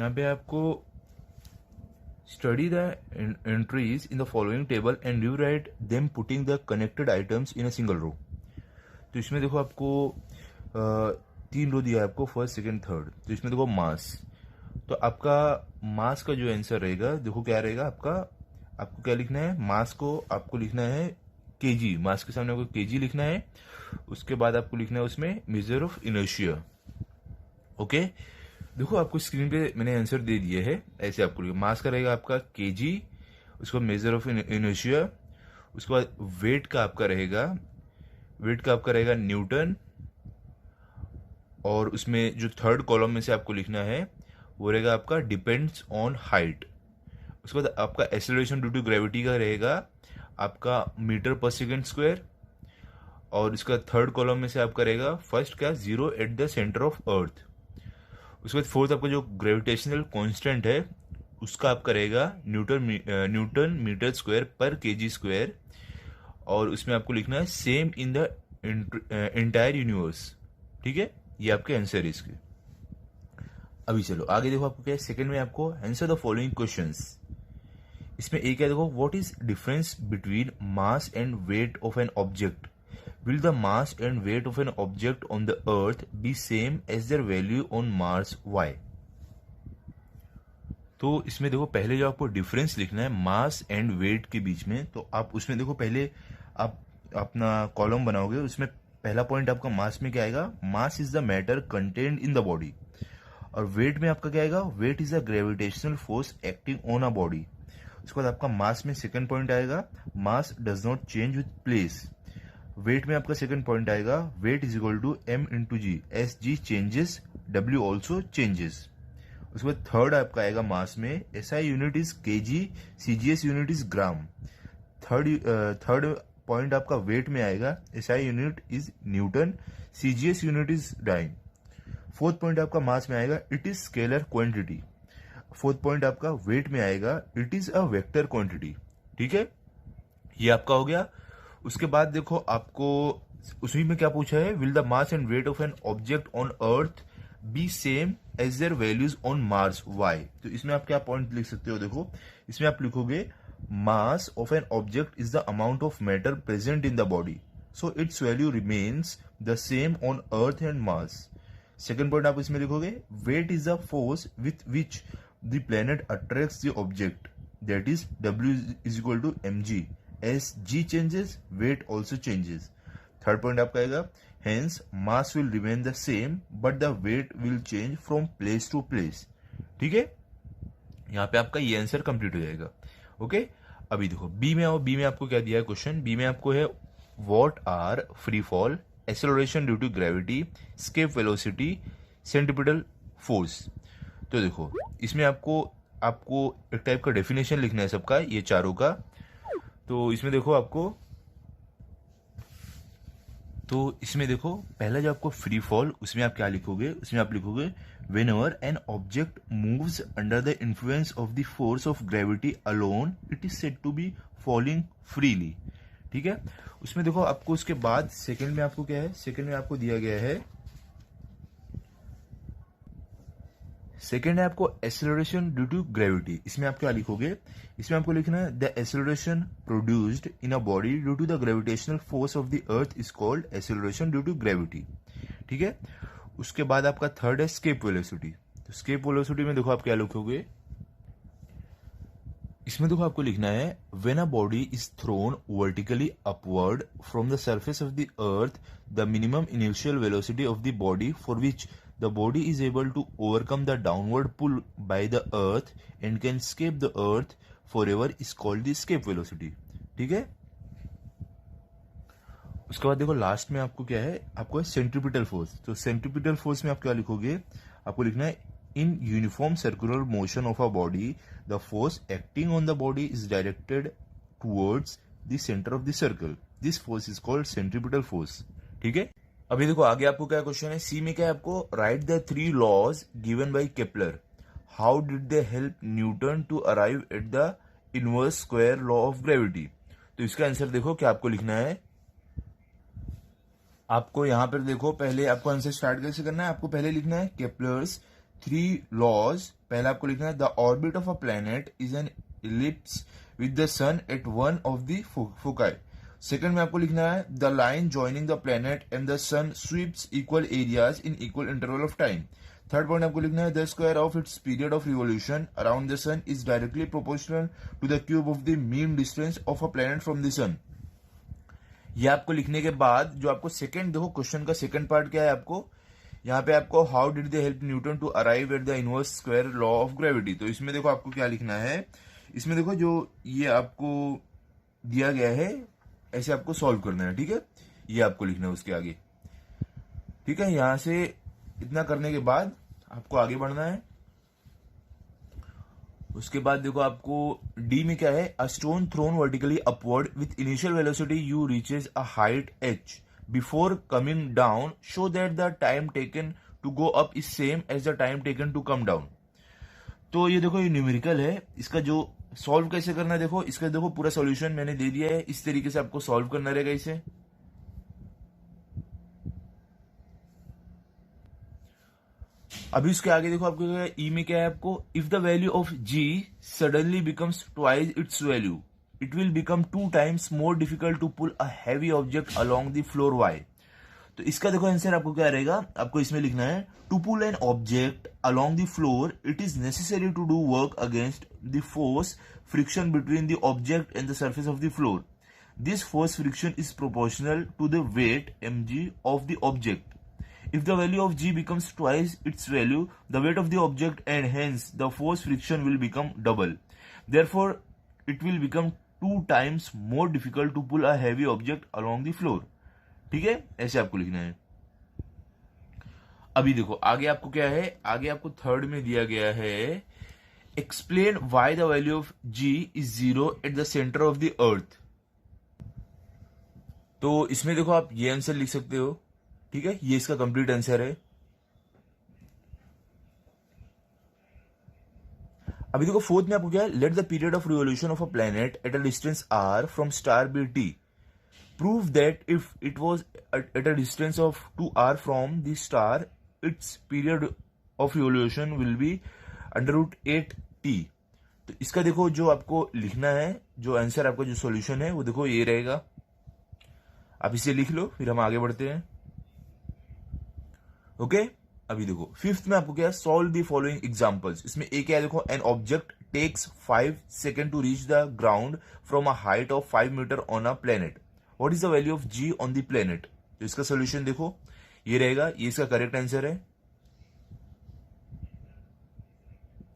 यहाँ पे आपको study the entries in the following table and you write them putting the connected items in a single row. तो इसमें देखो आपको 3 रो दिया है आपको, फर्स्ट सेकंड थर्ड। तो इसमें देखो मास, तो आपका मास का जो आंसर रहेगा देखो क्या रहेगा आपका, आपको क्या लिखना है, मास को आपको लिखना है केजी, मास के सामने आपको केजी लिखना है। उसके बाद आपको लिखना है उसमें मेजर ऑफ इनर्शिया। ओके, देखो आपको स्क्रीन पे मैंने आंसर दे दिए है, ऐसे आपको लिखना, मास का रहेगा आपका केजी, उसके बाद मेजर ऑफ इनर्शिया, उसके बाद वेट का आपका रहेगा न्यूटन, और उसमें जो थर्ड कॉलम में से आपको लिखना है वो रहेगा आपका डिपेंड्स ऑन हाइट। उसके बाद आपका एक्सेलरेशन ड्यू टू ग्रेविटी का रहेगा आपका मीटर पर सेकेंड स्क्वायर, और इसका थर्ड कॉलम में से आपका रहेगा फर्स्ट क्या, 0 at the centre of earth. उसके बाद फोर्थ आपका जो ग्रेविटेशनल कांस्टेंट है उसका आपका रहेगा न्यूटन मीटर स्क्वायर पर केजी स्क्वायर, और उसमें आपको लिखना है same in the entire universe. ठीक है, ये आपके आंसर है इसके। अभी चलो आगे देखो आपको क्या है, सेकंड में आपको आंसर द फॉलोइंग क्वेश्चंस। इसमें एक है देखो, what is difference between mass and weight of an object, will the mass and weight of an object on the earth be same as their value on Mars, why. तो इसमें देखो पहले जो आपको डिफरेंस लिखना है मास एंड वेट के बीच में, तो आप उसमें देखो पहले आप अपना कॉलम बनाओगे, उसमें पहला पॉइंट आपका मास में क्या आएगा, mass is the matter contained in the body, और वेट में आपका क्या आएगा, weight is the gravitational force acting on a body. उसके बाद आपका मास में सेकंड पॉइंट आएगा, mass does not change with place. Weight में आपका सेकंड पॉइंट आएगा, weight is equal to m into G, as G changes, w also changes. उसके बाद थर्ड आपका आएगा मास में, SI unit is kg, CGS unit is gram. Third point आपका weight में आएगा, SI unit is newton, CGS unit is dyne. Fourth point आपका mass में आएगा, it is scalar quantity. Fourth point आपका वेट में आएगा, it is a vector quantity. ठीक है, ये आपका हो गया। उसके बाद देखो आपको उसी में क्या पूछा है, will the mass and weight of an object on earth be same as their values on Mars, why. तो इसमें आप क्या पॉइंट लिख सकते हो, देखो इसमें आप लिखोगे mass of an object is the amount of matter present in the body, so its value remains the same on earth and Mars. Second point आप इसमें लिखोगे, weight is the force with which the planet attracts the object, that is W is equal to mg, as g changes weight also changes। Third point आपका आएगा, hence mass will remain the same but the weight will change from place to place। ठीक है, यहाँ पे आपका ये answer complete हो जाएगा। ओके, अभी देखो बी में आओ, बी में आपको क्या दिया है क्वेश्चन, बी में आपको है what are free fall, acceleration due to gravity, escape velocity, centripetal force. तो देखो इसमें आपको एक टाइप का डेफिनेशन लिखना है सबका, ये चारों का। तो इसमें देखो पहला जो आपको फ्री फॉल, उसमें आप क्या लिखोगे, उसमें आप लिखोगे whenever an object moves under the influence of the force of gravity alone it is said to be falling freely. ठीक है, उसमें देखो आपको उसके बाद सेकंड में आपको क्या है, सेकंड में आपको दिया गया है, सेकेंड है आपको एक्सेलरेशन ड्यू टू ग्रेविटी। इसमें आप क्या लिखोगे, इसमें आपको लिखना है the acceleration produced in a body due to the gravitational force of the earth is called acceleration due to gravity. ठीक है, उसके बाद आपका थर्ड है स्केप वेलोसिटी। तो स्केप वेलोसिटी में देखो आप क्या लिखोगे, इसमें देखो आपको लिखना है when a body is throne vertically upward from the surface of the earth the minimum initial velocity of the body for which the body is able to overcome the downward pull by the earth and can escape the earth forever is called the escape velocity। ठीक है, उसके बाद देखो last में आपको क्या है, आपको है सेंट्रीपिटल फोर्स। तो सेंट्रीपिटल फोर्स में आप क्या लिखोगे, आपको लिखना है in uniform circular motion of a body the force acting on the body is directed towards the centre of the circle, this force is called centripetal force. ठीक है, अभी देखो आगे आपको क्या क्वेश्चन है, सी में क्या है आपको, write the 3 laws given by Kepler, how did they help Newton to arrive at the inverse square law of gravity. तो इसका आंसर देखो क्या आपको लिखना है, आपको यहां पर देखो पहले आपको आंसर स्टार्ट कैसे करना है, आपको पहले लिखना है केपलर्स थ्री लॉज, पहला आपको लिखना है the orbit of a planet is an ellipse with the sun at one of the foci. Second में आपको लिखना है the line joining the planet and the sun sweeps equal areas in equal interval of time. Third point आपको लिखना है the square of its period of revolution around the sun is directly proportional to the cube of the mean distance of a planet from the सन। ये आपको लिखने के बाद जो आपको सेकंड, देखो क्वेश्चन का सेकंड पार्ट क्या है, आपको यहाँ पे आपको how did they help Newton to arrive at the inverse square law of gravity. तो इसमें देखो आपको क्या लिखना है, इसमें देखो जो ये आपको दिया गया है ऐसे आपको सॉल्व करना है, ठीक है, ये आपको लिखना है उसके आगे, ठीक है। यहां से इतना करने के बाद आपको आगे बढ़ना है। उसके बाद देखो आपको डी में क्या है, a stone thrown vertically upward with initial velocity u reaches a height h before coming down show that the time taken to go up is same as the time taken to come down. तो ये देखो ये numerical है, इसका जो solve कैसे करना है, देखो इसका देखो पूरा सॉल्यूशन मैंने दे दिया है, इस तरीके से आपको सॉल्व करना रहेगा इसे। अभी उसके आगे देखो आपको ई में क्या है, आपको if the value of g suddenly becomes twice its value it will become 2 times more difficult to pull a heavy object along the floor why. तो इसका देखो आंसर आपको क्या रहेगा, आपको इसमें लिखना है to pull an object along the floor it is necessary to do work against the force friction between the object and the surface of the floor. This force friction is proportional to the weight mg of the object. If the value of g becomes twice its value, the weight of the object and hence the force friction will become double. Therefore, it will become 2 times more difficult to pull a heavy object along the floor. ठीक है, ऐसे आपको लिखना है। अभी देखो आगे आपको क्या है, आगे आपको थर्ड में दिया गया है explain why the value of g is 0 at the centre of the अर्थ। तो इसमें देखो आप ये आंसर लिख सकते हो, ठीक है, ये इसका कंप्लीट आंसर है। अभी देखो फोर्थ में आपको क्या है, let the period of revolution of a planet at a distance r from star be t। Prove that if it was at a distance of 2r from the star its period of revolution will be √8t। तो इसका देखो जो आपको लिखना है, जो answer आपका जो सॉल्यूशन है वो देखो ये रहेगा, आप इसे लिख लो, फिर हम आगे बढ़ते हैं। ओके अभी देखो फिफ्थ में आपको क्या है, सॉल्व द फॉलोइंग एग्जांपल्स। इसमें एक क्या है, देखो an object takes 5 second to reach the ground from a height of 5 metre on a planet, what is the value of g on the planet. तो इसका सोल्यूशन देखो ये रहेगा, ये इसका करेक्ट आंसर है।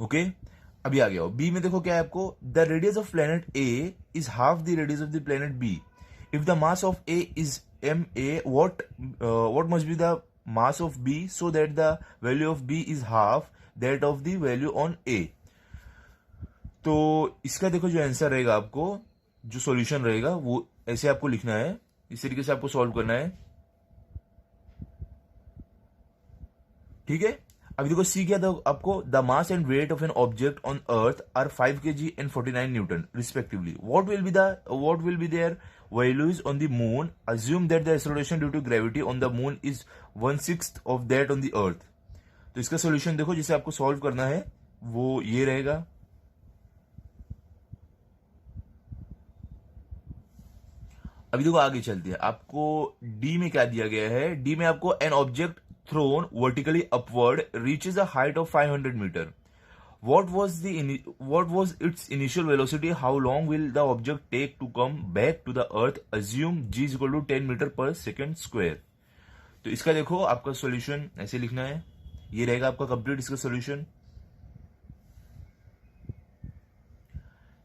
ओके अभी आ गया बी में देखो क्या है, आपको the radius of planet A is half the radius of the planet B. If the mass of A is ma, what must be the mass of b so that the value of b is half that of the value on a। तो इसका देखो जो answer रहेगा, आपको जो solution रहेगा वो ऐसे आपको लिखना है, इस तरीके से आपको सॉल्व करना है, ठीक है। अभी देखो सी क्या था आपको, the mass and weight of an object on earth are 5 kg and 49 newton respectively. What will be their values on the moon? Assume that the acceleration due to gravity on the moon is 1/6 of that on the earth। तो इसका solution देखो जिसे आपको solve करना है वो ये रहेगा। अभी देखो आगे चलते हैं, आपको डी में क्या दिया गया है, डी में आपको an object thrown vertically upward reaches a height of 500 metre. What was its initial velocity? How long will the object take to come back to the earth? Assume g is equal to 10 metre पर second square. तो इसका देखो आपका solution ऐसे लिखना है, ये रहेगा आपका कंप्लीट इसका सॉल्यूशन,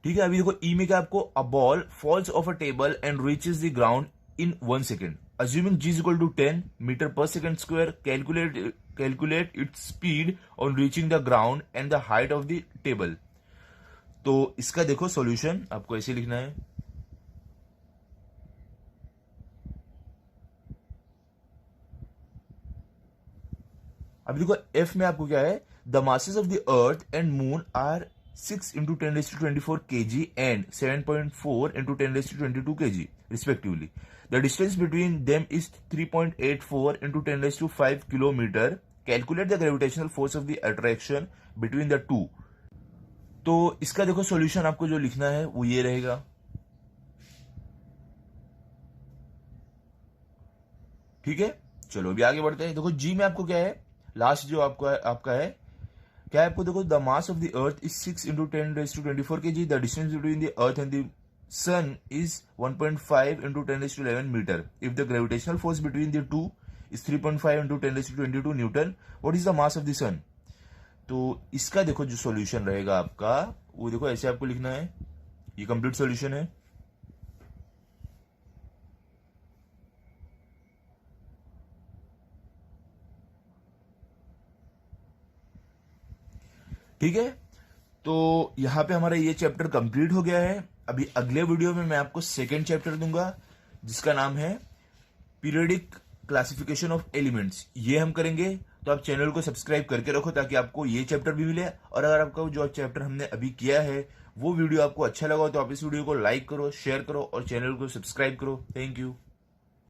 ठीक है। अभी देखो ई में क्या आपको, a ball falls off a table and reaches the ground in 1 second. Assuming g is equal to 10 meter per second square, calculate its speed on reaching the ground and the height of the table। तो इसका देखो solution आपको ऐसे लिखना है, अभी देखो F में आपको क्या है, the masses of the earth and moon are 6 into 10⁻24 kg and 7.4 into 10⁻22 kg respectively. The distance between them is 3.84 into 10⁻5 kilometer. Calculate the gravitational force of the attraction between the to. तो इसका देखो solution आपको जो लिखना है वो ये रहेगा, ठीक है। चलो अभी आगे बढ़ते हैं। देखो जी में आपको क्या है, लास्ट जो आपका है क्या है आपको, देखो the mass of the earth is 6 into 10⁻24 kg, the distance between the earth and the sun is 1.5 into 10⁻11 metre, if the gravitational force between the two is 3.5 into 10⁻22 newton, what is the mass of the sun. तो इसका देखो जो solution रहेगा आपका वो देखो ऐसे आपको लिखना है, ये कंप्लीट सॉल्यूशन है। ठीक है, तो यहां पे हमारा ये चैप्टर कंप्लीट हो गया है। अभी अगले वीडियो में मैं आपको सेकेंड चैप्टर दूंगा जिसका नाम है पीरियडिक क्लासिफिकेशन ऑफ एलिमेंट्स, ये हम करेंगे। तो आप चैनल को सब्सक्राइब करके रखो ताकि आपको ये चैप्टर भी मिले। और अगर आपका जो चैप्टर हमने अभी किया है वो वीडियो आपको अच्छा लगा हो तो आप इस वीडियो को लाइक करो, शेयर करो और चैनल को सब्सक्राइब करो। Thank you.